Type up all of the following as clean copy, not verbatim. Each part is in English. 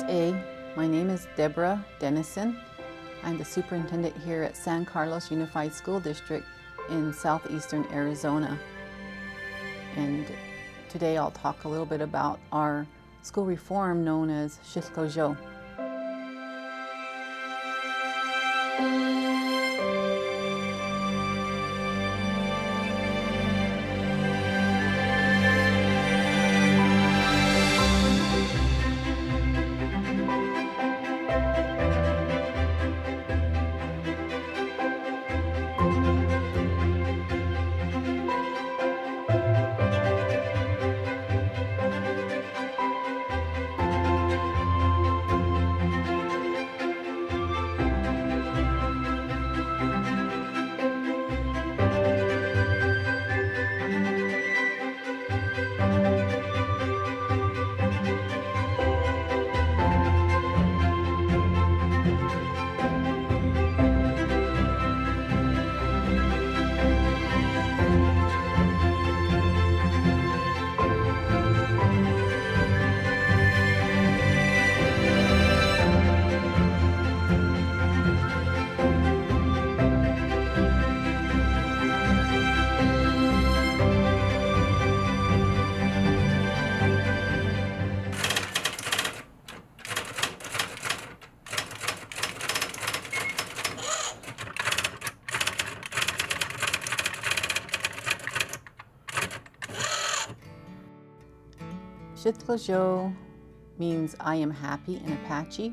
A. My name is Deborah Dennison. I'm the superintendent here at San Carlos Unified School District in southeastern Arizona. And today I'll talk a little bit about our school reform known as Xisco-Zhou. Xisco-Zhou means I am happy in Apache.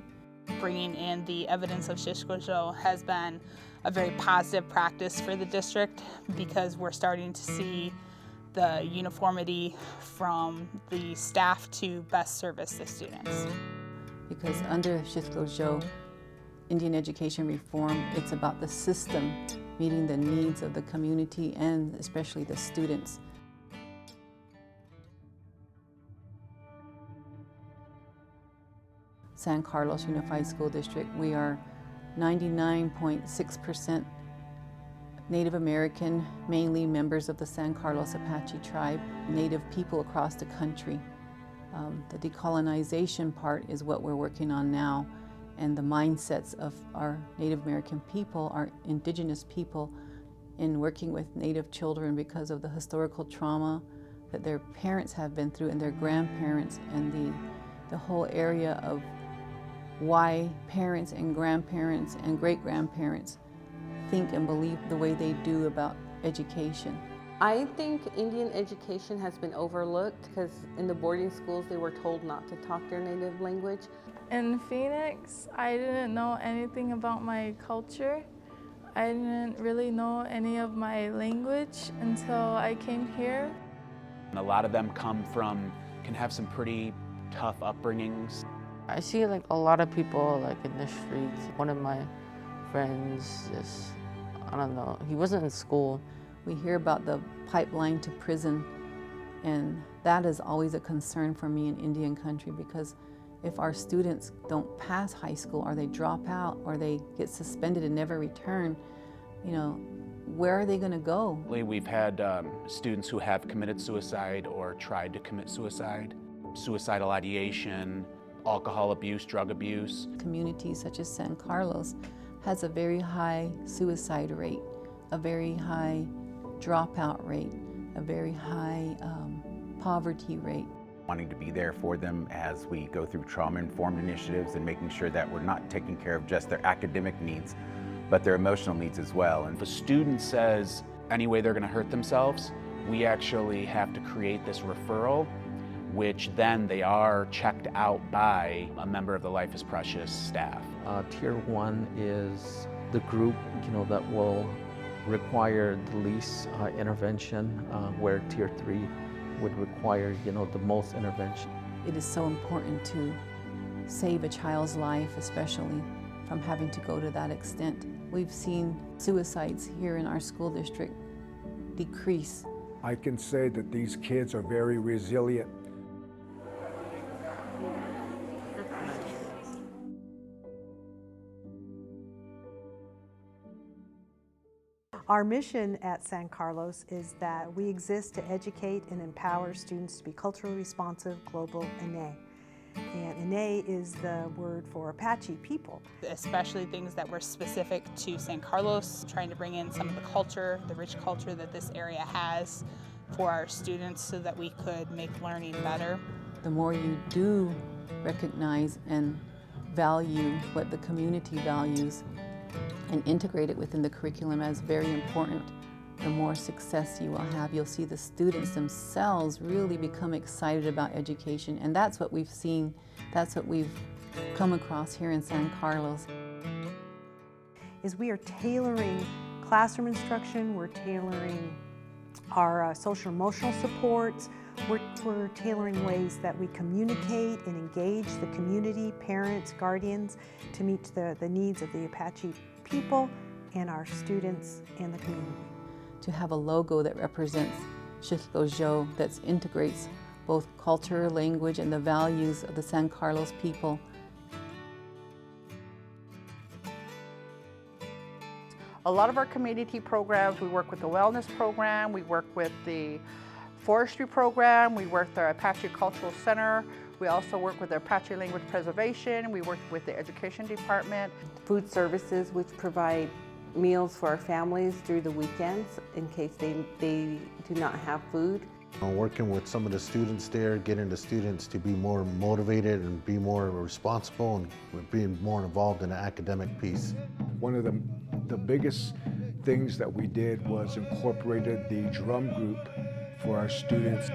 Bringing in the evidence of Xisco-Zhou has been a very positive practice for the district because we're starting to see the uniformity from the staff to best service the students. Because under Xisco-Zhou, Indian education reform, it's about the system meeting the needs of the community and especially the students. San Carlos Unified School District, we are 99.6% Native American, mainly members of the San Carlos Apache tribe, Native people across the country. The decolonization part is what we're working on now, and the mindsets of our Native American people, our indigenous people, in working with Native children because of the historical trauma that their parents have been through and their grandparents, and the whole area of why parents and grandparents and great-grandparents think and believe the way they do about education. I think Indian education has been overlooked because in the boarding schools they were told not to talk their native language. In Phoenix, I didn't know anything about my culture. I didn't really know any of my language until I came here. A lot of them can have some pretty tough upbringings. I see like a lot of people like in the streets. One of my friends is, I don't know, he wasn't in school. We hear about the pipeline to prison, and that is always a concern for me in Indian country, because if our students don't pass high school or they drop out or they get suspended and never return, you know, where are they going to go? We've had students who have committed suicide or tried to commit suicide, suicidal ideation, alcohol abuse, drug abuse. Communities such as San Carlos has a very high suicide rate, a very high dropout rate, a very high poverty rate. Wanting to be there for them as we go through trauma-informed initiatives and making sure that we're not taking care of just their academic needs, but their emotional needs as well. And if a student says any way they're going to hurt themselves, we actually have to create this referral, which then they are checked out by a member of the Life is Precious staff. Tier 1 is the group, that will require the least intervention, where Tier 3 would require, the most intervention. It is so important to save a child's life, especially from having to go to that extent. We've seen suicides here in our school district decrease. I can say that these kids are very resilient. Our mission at San Carlos is that we exist to educate and empower students to be culturally responsive, global, and nay. And Ine is the word for Apache people. Especially things that were specific to San Carlos, trying to bring in some of the culture, the rich culture that this area has for our students so that we could make learning better. The more you do recognize and value what the community values and integrate it within the curriculum as very important, the more success you will have. You'll see the students themselves really become excited about education, and that's what we've seen, that's what we've come across here in San Carlos. Is we are tailoring classroom instruction, we're tailoring our social emotional supports, we're tailoring ways that we communicate and engage the community, parents, guardians, to meet the needs of the Apache people and our students and the community. To have a logo that represents Xixcoyo, that integrates both culture, language, and the values of the San Carlos people. A lot of our community programs, we work with the wellness program, we work with the forestry program, we work with our Apache Cultural Center, we also work with the Apache Language Preservation, we work with the Education Department. Food services, which provide meals for our families through the weekends in case they do not have food. Working with some of the students there, getting the students to be more motivated and be more responsible and being more involved in the academic piece. One of the biggest things that we did was incorporated the drum group for our students.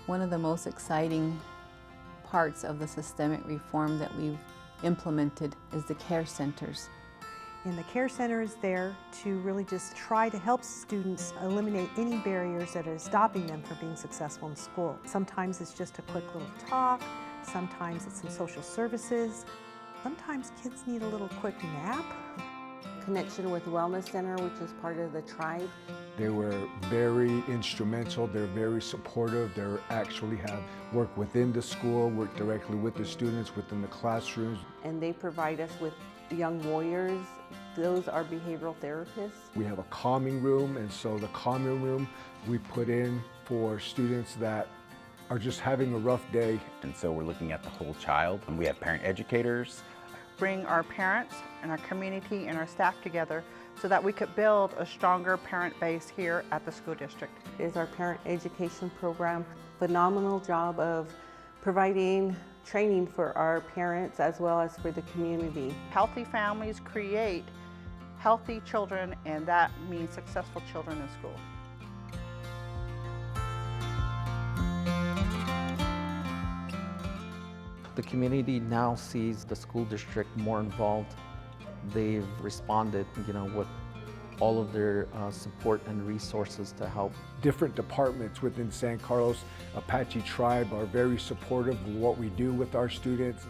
One of the most exciting parts of the systemic reform that we've implemented is the care centers. And the care center is there to really just try to help students eliminate any barriers that are stopping them from being successful in school. Sometimes it's just a quick little talk, sometimes it's some social services, sometimes kids need a little quick nap. Connection with Wellness Center, which is part of the tribe. They were very instrumental, they're very supportive, they actually have worked within the school, work directly with the students within the classrooms. And they provide us with young warriors. Those are behavioral therapists. We have a calming room, and so the calming room we put in for students that are just having a rough day. And so we're looking at the whole child. And we have parent educators. Bring our parents and our community and our staff together so that we could build a stronger parent base here at the school district. Is our parent education program. Phenomenal job of providing training for our parents as well as for the community. Healthy families create healthy children, and that means successful children in school. The community now sees the school district more involved. They've responded, with all of their support and resources to help. Different departments within San Carlos Apache Tribe are very supportive of what we do with our students.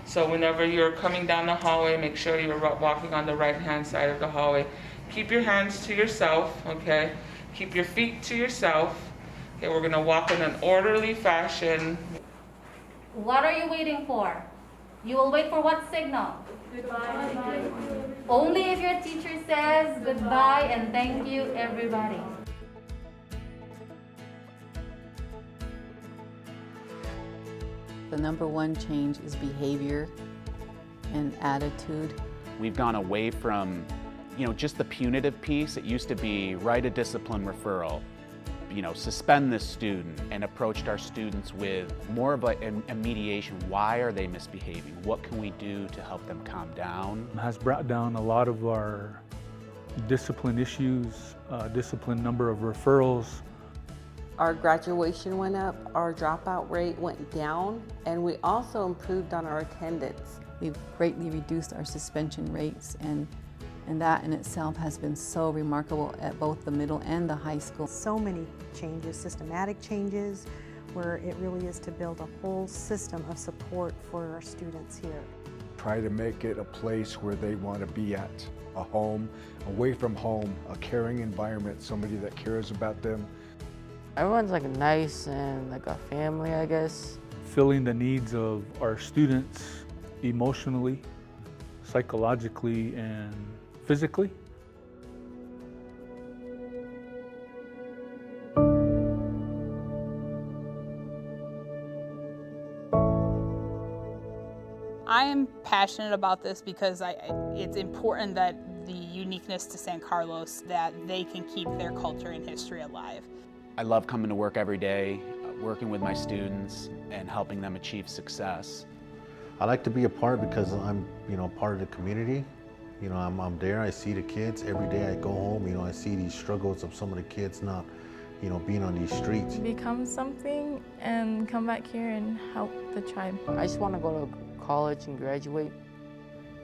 So whenever you're coming down the hallway, make sure you're walking on the right-hand side of the hallway. Keep your hands to yourself, okay? Keep your feet to yourself. Okay, we're gonna walk in an orderly fashion. What are you waiting for? You will wait for what signal? Goodbye. Only if your teacher says goodbye and thank you, everybody. The number one change is behavior and attitude. We've gone away from, just the punitive piece. It used to be write a discipline referral, suspend this student, and approached our students with more of a mediation. Why are they misbehaving? What can we do to help them calm down? It has brought down a lot of our discipline issues, discipline number of referrals. Our graduation went up, our dropout rate went down, and we also improved on our attendance. We've greatly reduced our suspension rates, and that in itself has been so remarkable at both the middle and the high school. So many changes, systematic changes, where it really is to build a whole system of support for our students here. Try to make it a place where they want to be at. a home, away from home, a caring environment, somebody that cares about them. Everyone's like nice and like a family, I guess. Filling the needs of our students emotionally, psychologically, and physically. I am passionate about this because it's important that the uniqueness to San Carlos, that they can keep their culture and history alive. I love coming to work every day, working with my students and helping them achieve success. I like to be a part because I'm, part of the community. I'm there, I see the kids every day. I go home, I see these struggles of some of the kids not, being on these streets. Become something and come back here and help the tribe. I just want to go to college and graduate.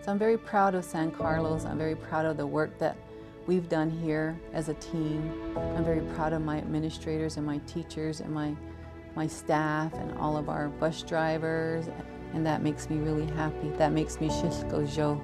So I'm very proud of San Carlos. I'm very proud of the work that we've done here as a team. I'm very proud of my administrators and my teachers and my staff and all of our bus drivers. And that makes me really happy. That makes me Shishkojo.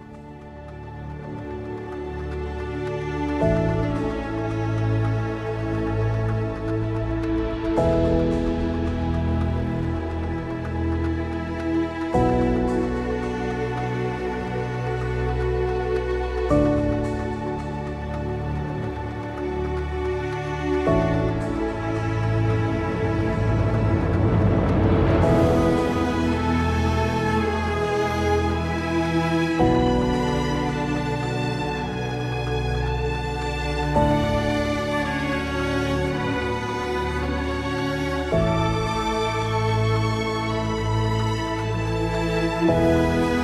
Thank you.